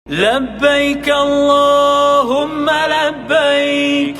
لبيك اللهم لبيك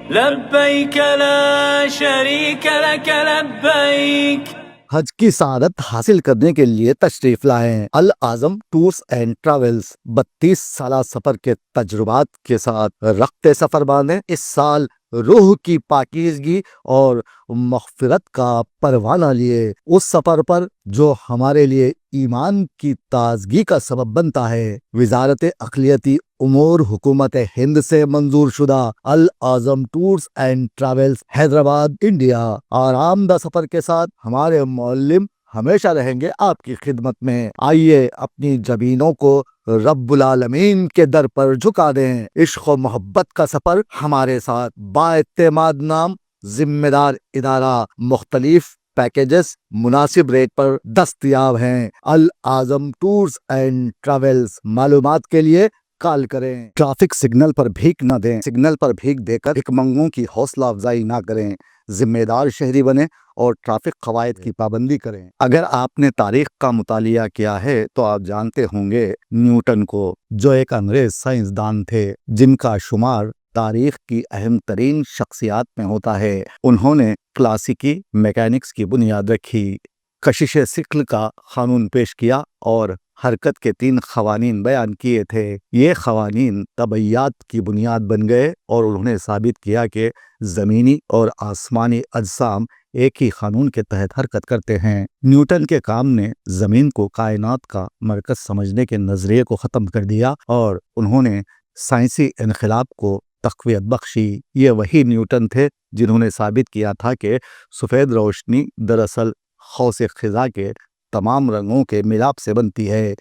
لبيك لا شريك لك لبيك. حج کی سعادت حاصل کرنے کے لیے تشریف لائیں العظم ٹورز اینڈ ٹریولز 32 سالہ سفر کے تجربات کے ساتھ رخت سفر باندھیں. اس سال روح کی پاکیزگی اور مغفرت کا پروانہ لیے اس سفر پر جو ہمارے لیے ایمان کی تازگی کا سبب بنتا ہے. وزارت اقلیتی امور حکومت ہند سے منظور شدہ Al Azam tours and travels Hyderabad India. آرام دہ سفر کے ساتھ ہمارے معلم ہمیشہ رہیں گے آپ کی خدمت میں. آئیے اپنی جبینوں کو رب العالمین کے در پر جھکا دیں. عشق و محبت کا سفر ہمارے ساتھ. بااعتماد نام، ذمہ دار ادارہ، مختلف پیکیجز مناسب ریٹ پر دستیاب ہیں. العظم ٹورز اینڈ ٹریولز. معلومات کے لیے کال کریں. ٹریفک سگنل پر بھیک نہ دیں. سگنل پر بھیک دے کر بھیکمنگوں کی حوصلہ افزائی نہ کریں. ذمہ دار شہری بنیں اور ٹریفک قواعد کی پابندی کریں. اگر آپ نے تاریخ کا مطالعہ کیا ہے تو آپ جانتے ہوں گے نیوٹن کو، جو ایک انگریز سائنسدان تھے جن کا شمار تاریخ کی اہم ترین شخصیات میں ہوتا ہے. انہوں نے کلاسیکی میکینکس کی بنیاد رکھی، کشش ثقل کا قانون پیش کیا اور حرکت کے 3 قوانین بیان کیے تھے. یہ قوانین طبیعیات کی بنیاد بن گئے اور انہوں نے ثابت کیا کہ زمینی اور آسمانی اجسام ایک ہی قانون کے تحت حرکت کرتے ہیں. نیوٹن کے کام نے زمین کو کائنات کا مرکز سمجھنے کے نظریے کو ختم کر دیا اور انہوں نے سائنسی انقلاب کو تقویت بخشی. یہ وہی نیوٹن تھے جنہوں نے ثابت کیا تھا کہ سفید روشنی دراصل قوس قزح کے تمام رنگوں کے ملاپ سے بنتی ہے.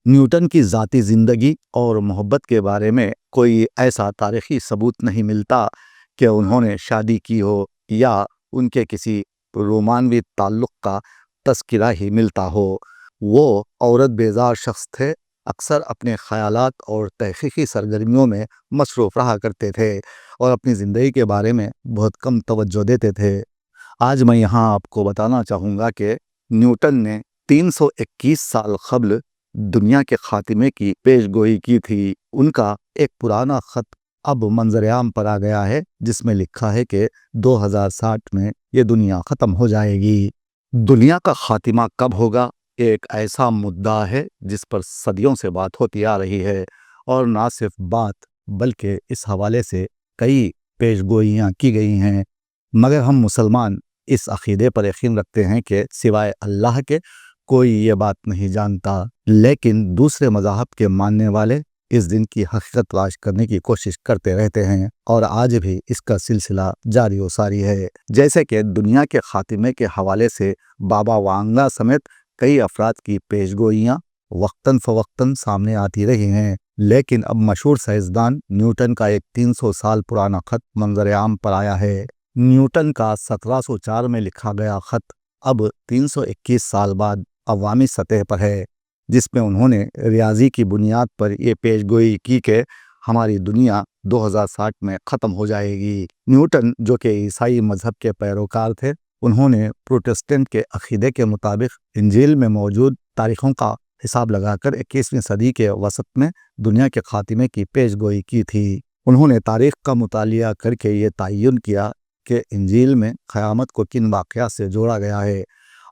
نیوٹن کی ذاتی زندگی اور محبت کے بارے میں کوئی ایسا تاریخی ثبوت نہیں ملتا کہ انہوں نے شادی کی ہو یا ان کے کسی رومانوی تعلق کا تذکرہ ہی ملتا ہو. وہ عورت بیزار شخص تھے، اکثر اپنے خیالات اور تحقیقی سرگرمیوں میں مصروف رہا کرتے تھے اور اپنی زندگی کے بارے میں بہت کم توجہ دیتے تھے. آج میں یہاں آپ کو بتانا چاہوں گا کہ نیوٹن نے 321 سال قبل دنیا کے خاتمے کی پیش گوئی کی تھی. ان کا ایک پرانا خط اب منظر عام پر آ گیا ہے جس میں لکھا ہے کہ 2060 میں یہ دنیا ختم ہو جائے گی. دنیا کا خاتمہ کب ہوگا ایک ایسا مدعا ہے جس پر صدیوں سے بات ہوتی آ رہی ہے، اور نہ صرف بات بلکہ اس حوالے سے کئی پیش گوئیاں کی گئی ہیں. مگر ہم مسلمان اس عقیدے پر یقین رکھتے ہیں کہ سوائے اللہ کے کوئی یہ بات نہیں جانتا. لیکن دوسرے مذاہب کے ماننے والے اس دن کی حقیقت تلاش کرنے کی کوشش کرتے رہتے ہیں اور آج بھی اس کا سلسلہ جاری و ساری ہے. جیسے کہ دنیا کے خاتمے کے حوالے سے بابا وانگا سمیت کئی افراد کی پیش گوئیاں وقتاً فوقتاً سامنے آتی رہی ہیں. لیکن اب مشہور سائنسدان نیوٹن کا ایک 300 سال پرانا خط منظر عام پر آیا ہے. نیوٹن کا 1704 میں لکھا گیا خط اب 321 سال بعد عوامی سطح پر ہے، جس میں انہوں نے ریاضی کی بنیاد پر یہ پیش گوئی کی کہ ہماری دنیا 2060 میں ختم ہو جائے گی. نیوٹن جو کہ عیسائی مذہب کے پیروکار تھے، انہوں نے پروٹسٹنٹ کے عقیدے کے مطابق انجیل میں موجود تاریخوں کا حساب لگا کر 21ویں صدی کے وسط میں دنیا کے خاتمے کی پیش گوئی کی تھی. انہوں نے تاریخ کا مطالعہ کر کے یہ تعین کیا کہ انجیل میں قیامت کو کن واقعات سے جوڑا گیا ہے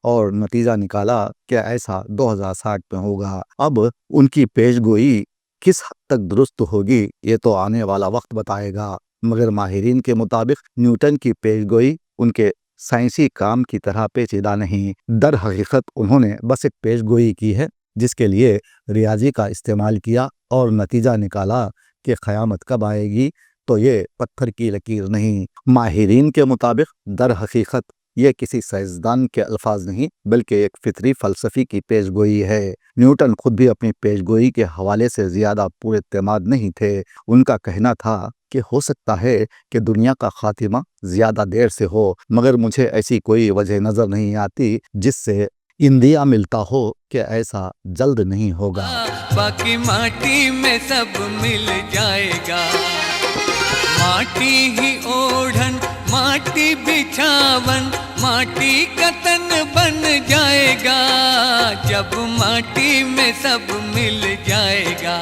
اور نتیجہ نکالا کہ ایسا 2060 میں ہوگا. اب ان کی پیش گوئی کس حد تک درست ہوگی یہ تو آنے والا وقت بتائے گا. مگر ماہرین کے مطابق نیوٹن کی پیش گوئی ان کے سائنسی کام کی طرح پیچیدہ نہیں. در حقیقت انہوں نے بس ایک پیش گوئی کی ہے جس کے لیے ریاضی کا استعمال کیا اور نتیجہ نکالا کہ قیامت کب آئے گی. تو یہ پتھر کی لکیر نہیں. ماہرین کے مطابق در حقیقت یہ کسی سائنسدان کے الفاظ نہیں بلکہ ایک فطری فلسفی کی پیش گوئی ہے. نیوٹن خود بھی اپنی پیش گوئی کے حوالے سے زیادہ پورے اعتماد نہیں تھے. ان کا کہنا تھا کہ ہو سکتا ہے کہ دنیا کا خاتمہ زیادہ دیر سے ہو، مگر مجھے ایسی کوئی وجہ نظر نہیں آتی جس سے اندیا ملتا ہو کہ ایسا جلد نہیں ہوگا. باقی ماٹی میں سب مل جائے گا، ماٹی ہی اوڑھن ماٹی بچھاون ماٹی کا تن بن جائے گا، جب ماٹی میں سب مل جائے گا.